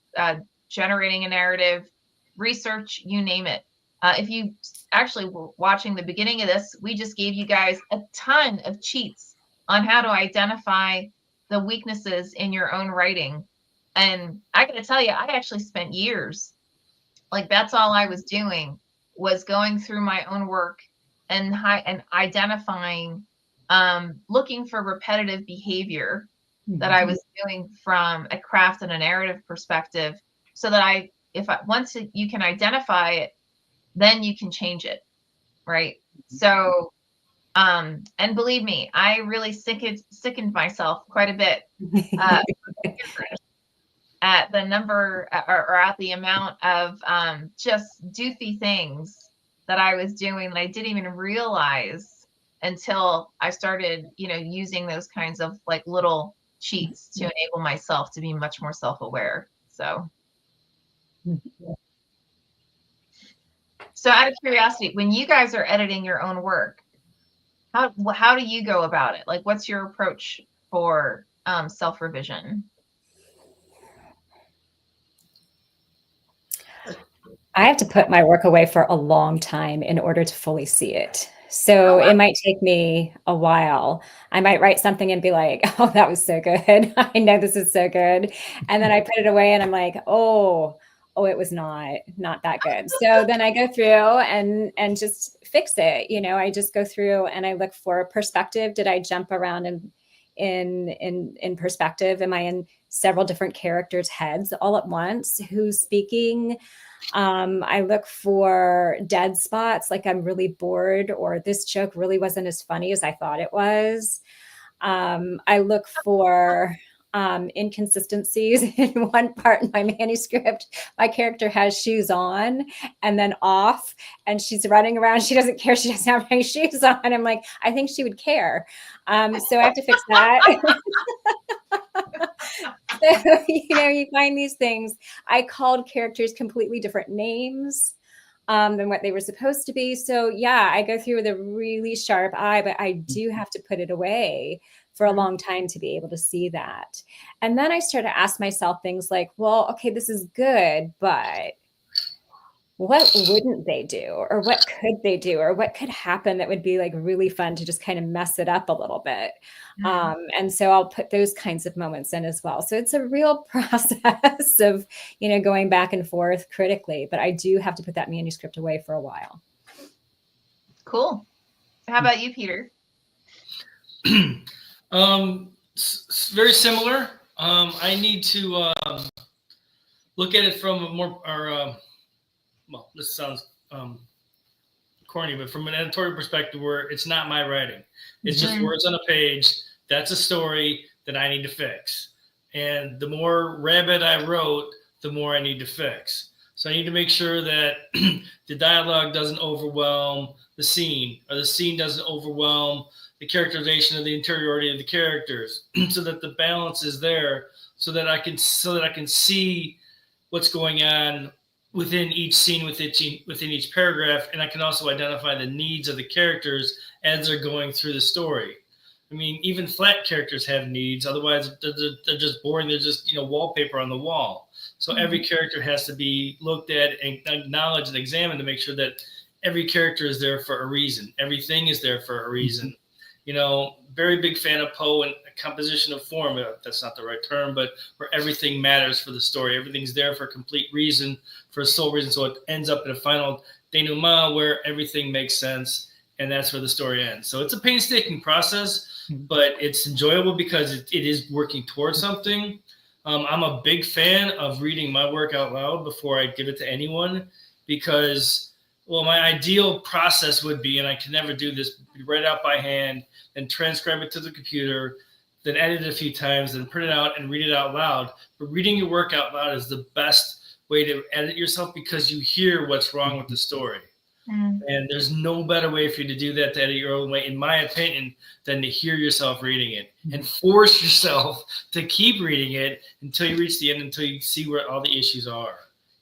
generating a narrative, research, you name it. If you actually were watching the beginning of this, we just gave you guys a ton of cheats on how to identify the weaknesses in your own writing. And I got to tell you, I actually spent years, like that's all I was doing, was going through my own work and identifying, looking for repetitive behavior that I was doing from a craft and a narrative perspective, so that once you can identify it, then you can change it, right? So, and believe me, I really sickened myself quite a bit at the number or at the amount of just doofy things that I was doing that I didn't even realize until I started, using those kinds of like little cheats to enable myself to be much more self-aware. So out of curiosity, when you guys are editing your own work, how do you go about it? Like, what's your approach for self-revision? I have to put my work away for a long time in order to fully see it. So it might take me a while. I might write something and be like, oh, that was so good. I know this is so good. And then I put it away and I'm like, oh, it was not that good. So then I go through and just fix it. I just go through and I look for perspective. Did I jump around in perspective? Am I in several different characters' heads all at once? Who's speaking? I look for dead spots, like I'm really bored, or this joke really wasn't as funny as I thought it was. I look for inconsistencies. In one part in my manuscript, my character has shoes on and then off, and she's running around. She doesn't care. She doesn't have any shoes on. I'm like, I think she would care. So I have to fix that. So, you find these things. I called characters completely different names than what they were supposed to be. So yeah, I go through with a really sharp eye, but I do have to put it away for a long time to be able to see that. And then I start to ask myself things like, well, okay, this is good, but what wouldn't they do? Or what could they do? Or what could happen that would be like really fun to just kind of mess it up a little bit? And so I'll put those kinds of moments in as well. So it's a real process of, going back and forth critically, but I do have to put that manuscript away for a while. Cool. How about you, Peter? Very similar. I need to look at it from a more, well, this sounds corny, but from an editorial perspective, where it's not my writing, it's just words on a page. That's a story that I need to fix. And the more rabbit I wrote, the more I need to fix. So I need to make sure that the dialogue doesn't overwhelm the scene, or the scene doesn't overwhelm the characterization of the interiority of the characters, so that the balance is there, so that I can see what's going on within each scene, within each paragraph, and I can also identify the needs of the characters as they're going through the story. I mean, even flat characters have needs. Otherwise, they're just boring. They're just, wallpaper on the wall. So every character has to be looked at and acknowledged and examined to make sure that every character is there for a reason. Everything is there for a reason. Very big fan of Poe and composition of form. That's not the right term, but where everything matters for the story. Everything's there for a complete reason, for a sole reason. So it ends up in a final denouement where everything makes sense, and that's where the story ends. So it's a painstaking process, but it's enjoyable because it is working towards something. I'm a big fan of reading my work out loud before I give it to anyone because, my ideal process would be, and I can never do this, write out by hand, then transcribe it to the computer, then edit it a few times, then print it out and read it out loud. But reading your work out loud is the best way to edit yourself because you hear what's wrong with the story. And there's no better way for you to do that, to edit your own way, in my opinion, than to hear yourself reading it and force yourself to keep reading it until you reach the end, until you see where all the issues are,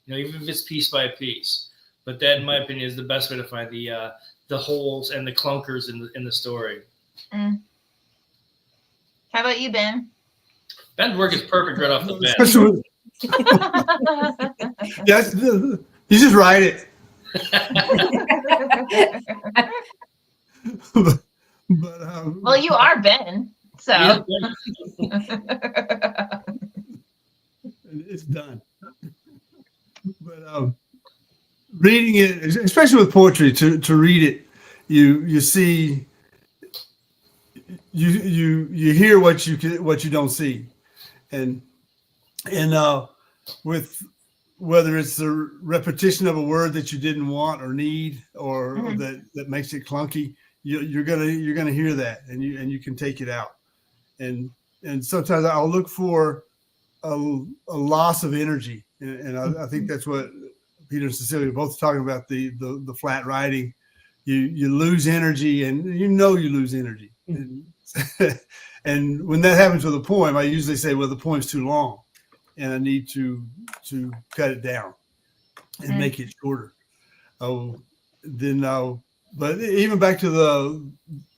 even if it's piece by piece. But that, in my opinion, is the best way to find the holes and the clunkers in the story. How about you, Ben? Ben's work is perfect right off the bat. Yes, you just write it. Well, you are Ben, so it's done. But reading it, especially with poetry, to read it, you see, you hear what you don't see, and with whether it's the repetition of a word that you didn't want or need, or that makes it clunky, you're gonna hear that, and you can take it out, and sometimes I'll look for a loss of energy, and I think that's what Peter and Cecilia are both talking about, the flat writing. You lose energy, and you lose energy, and when that happens with a poem, I usually say, well, the poem's too long, and I need to cut it down and make it shorter. But even back to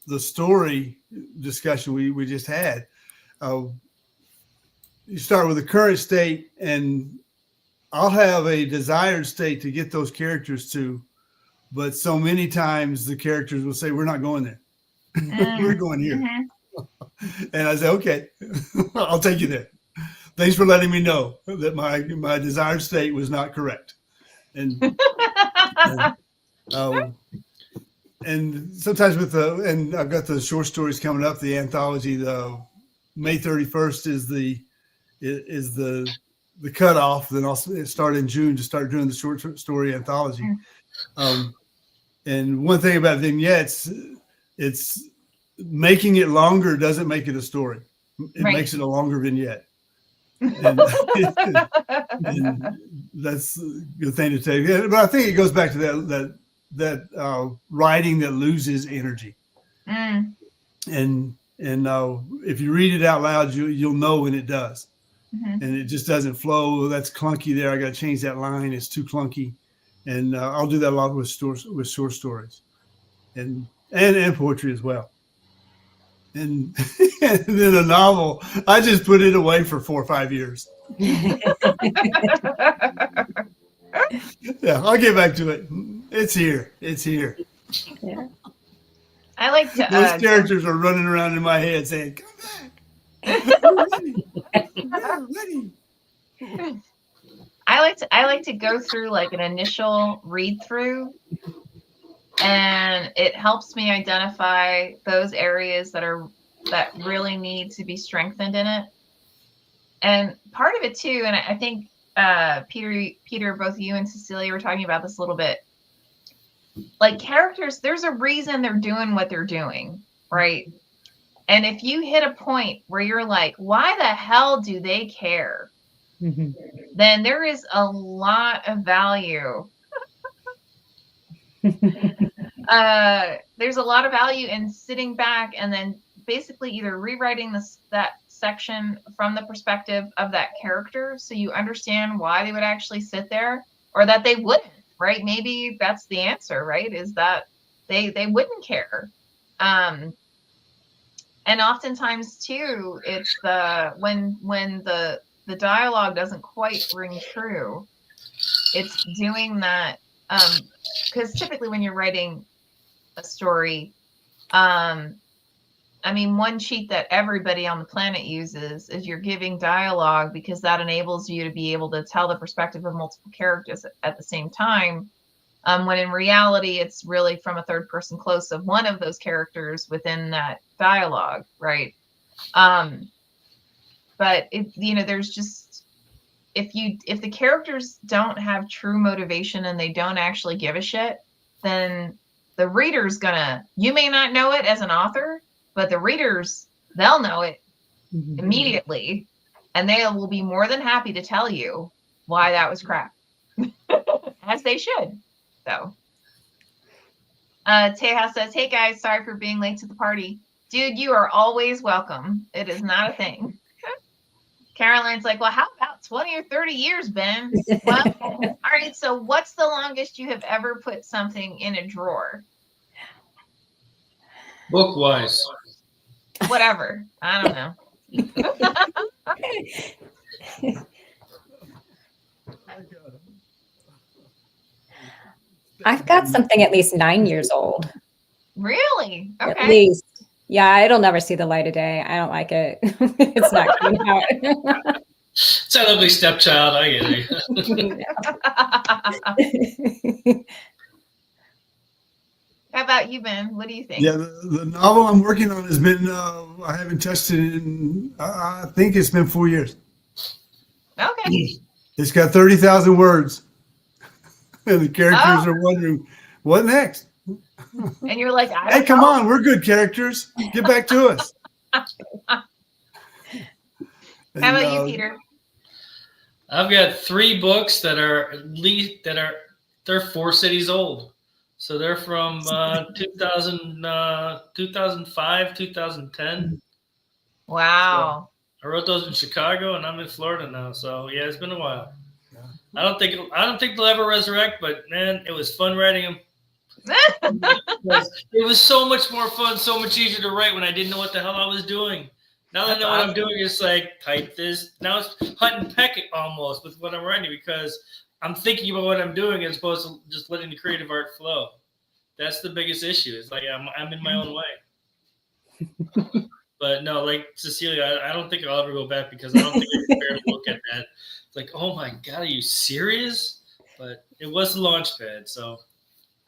the story discussion we just had, you start with the current state, and I'll have a desired state to get those characters to, but so many times the characters will say, we're not going there. We're going here. And I say, okay, I'll take you there. Thanks for letting me know that my desired state was not correct. And sometimes and I've got the short stories coming up, the anthology. The May 31st is the cutoff. Then I'll start in June to start doing the short story anthology. And one thing about vignettes, it's making it longer doesn't make it a story. It makes it a longer vignette. And that's a good thing to take. But I think it goes back to that writing that loses energy. And if you read it out loud, you'll know when it does. And it just doesn't flow. That's clunky there. I got to change that line. It's too clunky. And I'll do that a lot with short stories and poetry as well. And, and then a novel, I just put it away for 4 or 5 years. Yeah, I'll get back to it. It's here. Yeah. I like to. Those characters are running around in my head saying, "Come back, we're ready. We're ready." I like to go through like an initial read through, and it helps me identify those areas that really need to be strengthened in it. And part of it too, and I think Peter, both you and Cecilia were talking about this a little bit. Like characters, there's a reason they're doing what they're doing, right? And if you hit a point where you're like, why the hell do they care? Then there is a lot of value. There's a lot of value in sitting back and then basically either rewriting that section from the perspective of that character so you understand why they would actually sit there, or that they wouldn't, right? Maybe that's the answer, right? Is that they wouldn't care. And oftentimes too, it's when the dialogue doesn't quite ring true, it's doing that, because typically when you're writing a story, I mean, one cheat that everybody on the planet uses is you're giving dialogue, because that enables you to be able to tell the perspective of multiple characters at the same time. When in reality, it's really from a third person close of one of those characters within that dialogue, right? But there's just, if the characters don't have true motivation and they don't actually give a shit, then the reader's you may not know it as an author, but the readers, they'll know it immediately, and they will be more than happy to tell you why that was crap, as they should. So, Teja says, "Hey guys, sorry for being late to the party." Dude, you are always welcome. It is not a thing. Caroline's like, "Well, how about 20 or 30 years, Ben?" Well, all right. So, what's the longest you have ever put something in a drawer? Book-wise. Whatever. I don't know. I've got something at least 9 years old. Really? Okay. At least. Yeah, it'll never see the light of day. I don't like it. It's not coming out. It's an ugly stepchild. I get it. How about you, Ben? What do you think? Yeah, the novel I'm working on has been, I haven't touched it in, I think it's been 4 years. Okay. It's got 30,000 words. And the characters are wondering, what next? And you're like, hey, come on, we're good characters. Get back to us. How about you, Peter? I've got 3 books that are they're 4 cities old. So they're from 2005, 2010. Wow. So I wrote those in Chicago, and I'm in Florida now. So yeah, it's been a while. Yeah. I don't think they'll ever resurrect, but man, it was fun writing them. It was so much more fun, so much easier to write when I didn't know what the hell I was doing. Now that I know what I'm doing, it's like type this. Now it's hunt and peck it almost with what I'm writing, because I'm thinking about what I'm doing as opposed to just letting the creative art flow. That's the biggest issue. It's like I'm in my own way. But no, like Cecilia, I don't think I'll ever go back, because I don't think I can bear to look at that. It's like, oh my God, are you serious? But it was the launch pad, so.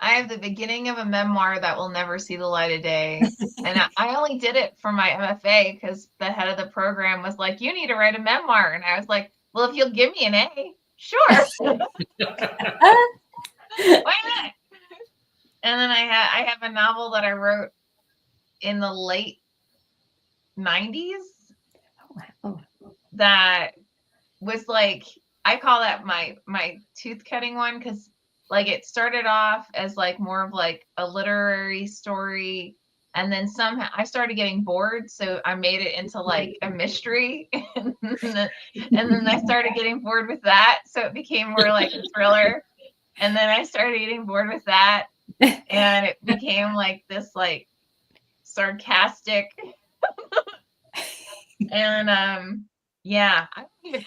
I have the beginning of a memoir that will never see the light of day. And I only did it for my MFA because the head of the program was like, you need to write a memoir. And I was like, well, if you'll give me an A, sure. Why not? And then I have a novel that I wrote in the late 90s that was like, I call that my tooth cutting one, because like it started off as like more of like a literary story, and then somehow I started getting bored, so I made it into like a mystery, and then I started getting bored with that, so it became more like a thriller, and then I started getting bored with that, and it became like this like sarcastic and yeah,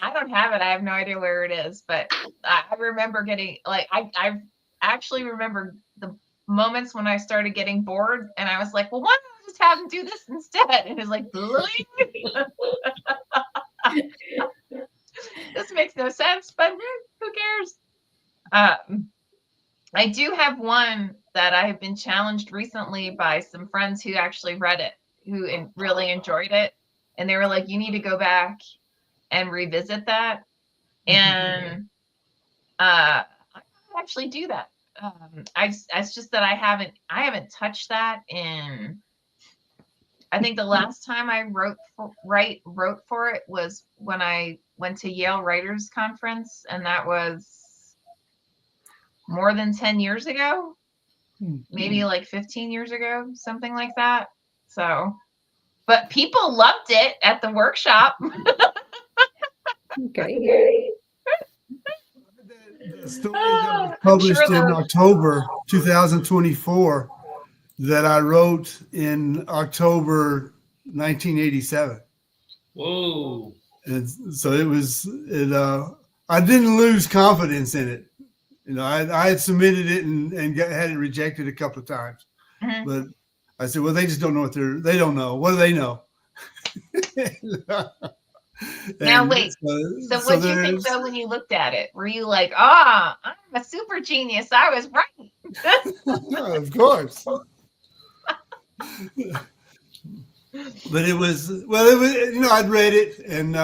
I don't have it. I have no idea where it is, but I remember getting like I actually remember the moments when I started getting bored, and I was like, well, why don't I just have him do this instead? And it's like, this makes no sense, but who cares? I do have one that I have been challenged recently by some friends who actually read it, who really enjoyed it, and they were like, you need to go back and revisit that. And I actually do that. It's just that I haven't touched that in, I think the last time I wrote for it was when I went to Yale Writers Conference, and that was more than 10 years ago, maybe like 15 years ago, something like that. So but people loved it at the workshop. Great. The story that was published in October 2024 that I wrote in October 1987. Whoa. And so I didn't lose confidence in it. I had submitted it and had it rejected a couple of times. Mhm. But I said, well, they just don't know they don't know. What do they know? Now, wait. So what did you think though when you looked at it? Were you like, I'm a super genius. I was right. Of course. But it was I'd read it, and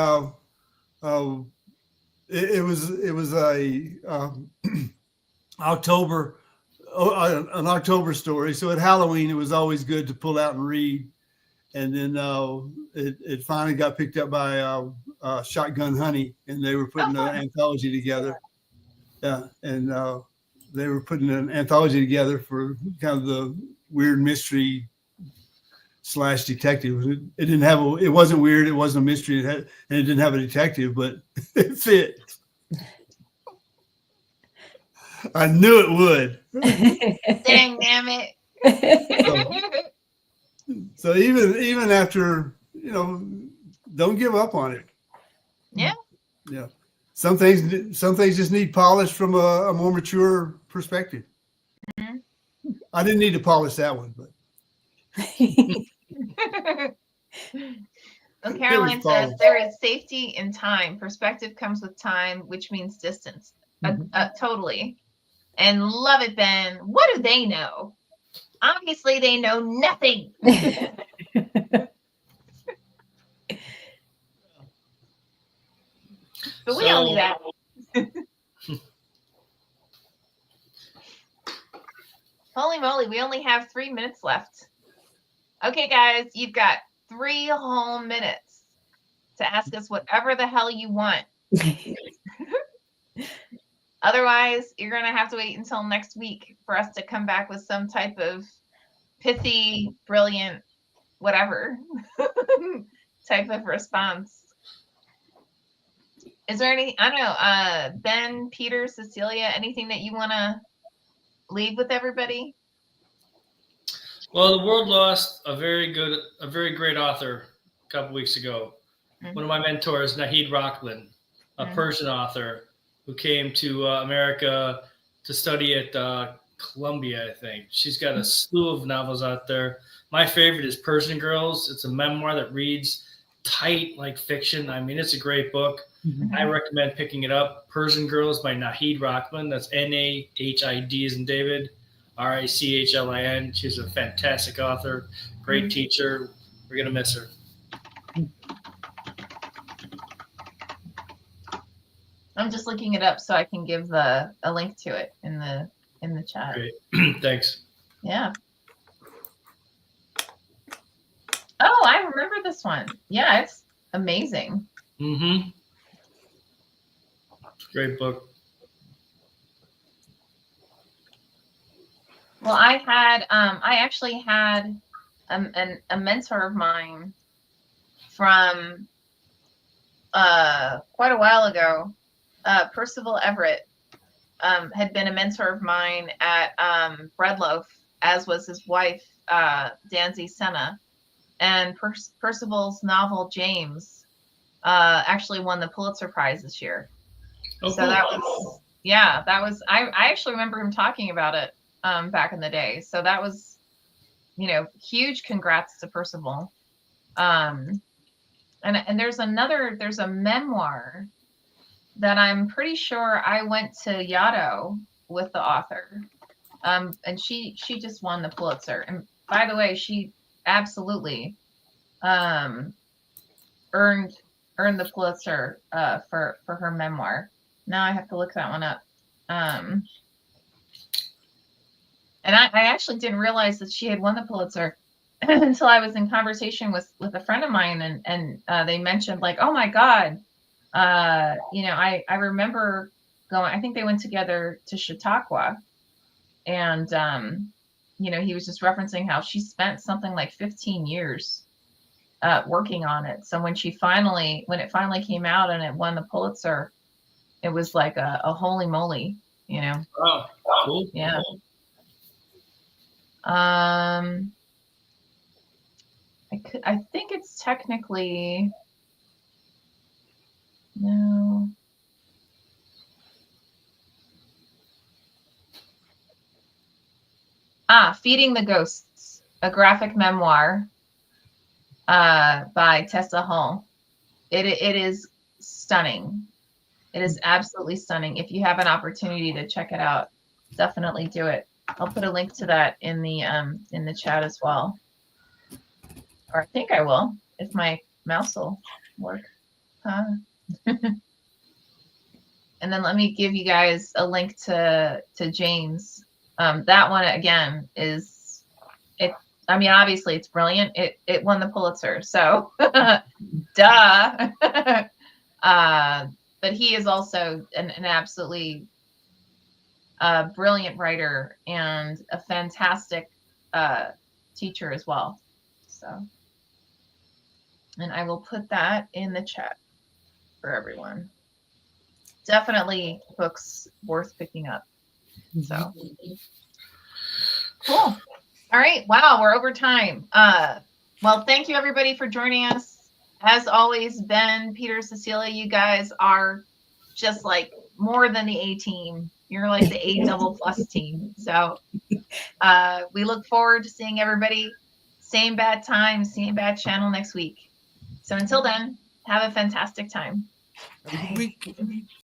it was an October story. So at Halloween, it was always good to pull out and read. And then it finally got picked up by Shotgun Honey, and they were putting an anthology together. Yeah, and they were putting an anthology together for kind of the weird mystery / detective. It wasn't weird. It wasn't a mystery. And it didn't have a detective, but it fit. I knew it would. Dang, damn it. So even after, don't give up on it. Yeah. Yeah. Some things just need polish from a more mature perspective. Mm-hmm. I didn't need to polish that one, but. Well, Caroline says there is safety in time. Perspective comes with time, which means distance. Totally. And love it, Ben. What do they know? Obviously, they know nothing. But we all knew that. Holy moly, we only have 3 minutes left. Okay, guys, you've got 3 whole minutes to ask us whatever the hell you want. Otherwise, you're going to have to wait until next week for us to come back with some type of pithy, brilliant, whatever type of response. Is there any, I don't know, Ben, Peter, Cecilia, anything that you want to leave with everybody? Well, the world lost a very great author a couple weeks ago. Mm-hmm. One of my mentors, Nahid Rockland, a Persian author who came to America to study at Columbia, I think. She's got a slew of novels out there. My favorite is Persian Girls. It's a memoir that reads tight like fiction. I mean, it's a great book. Mm-hmm. I recommend picking it up. Persian Girls by Nahid Rockland. That's Nahid as in David, Rachlin. She's a fantastic author, great teacher. We're going to miss her. I'm just looking it up so I can give a link to it in the chat. Great. Thanks. Yeah. Oh, I remember this one. Yeah, it's amazing. Mm-hmm. Great book. Well, I actually had a mentor of mine from quite a while ago. Percival Everett had been a mentor of mine at Breadloaf, as was his wife, Danzy Senna. And Percival's novel, James, actually won the Pulitzer Prize this year. Oh, so cool. I actually remember him talking about it back in the day. So that was, huge congrats to Percival. And there's a memoir that I'm pretty sure I went to Yaddo with the author. And she just won the Pulitzer. And by the way, she absolutely earned the Pulitzer for her memoir. Now I have to look that one up. And I actually didn't realize that she had won the Pulitzer until I was in conversation with a friend of mine, and they mentioned, like, oh my God, I remember going, I think they went together to Chautauqua, and he was just referencing how she spent something like 15 years working on it. So when it finally came out and it won the Pulitzer, it was like a holy moly, you know. Oh, cool. Yeah. I think it's technically no. Feeding the Ghosts, a graphic memoir by Tessa Hall. It is stunning. It is absolutely stunning. If you have an opportunity to check it out, definitely do it. I'll put a link to that in the chat as well. Or I think I will, if my mouse will work. And then let me give you guys a link to Jane's. That one again is it. I mean, obviously it's brilliant. It won the Pulitzer, so duh. But he is also an absolutely brilliant writer and a fantastic teacher as well. So, and I will put that in the chat for everyone. Definitely books worth picking up. So cool. All right. Wow, we're over time. Well, thank you everybody for joining us. As always, Ben, Peter, Cecilia, you guys are just like more than the A team. You're like the A double plus team. So we look forward to seeing everybody. Same bad time, same bad channel next week. So until then, have a fantastic time. Have a good week.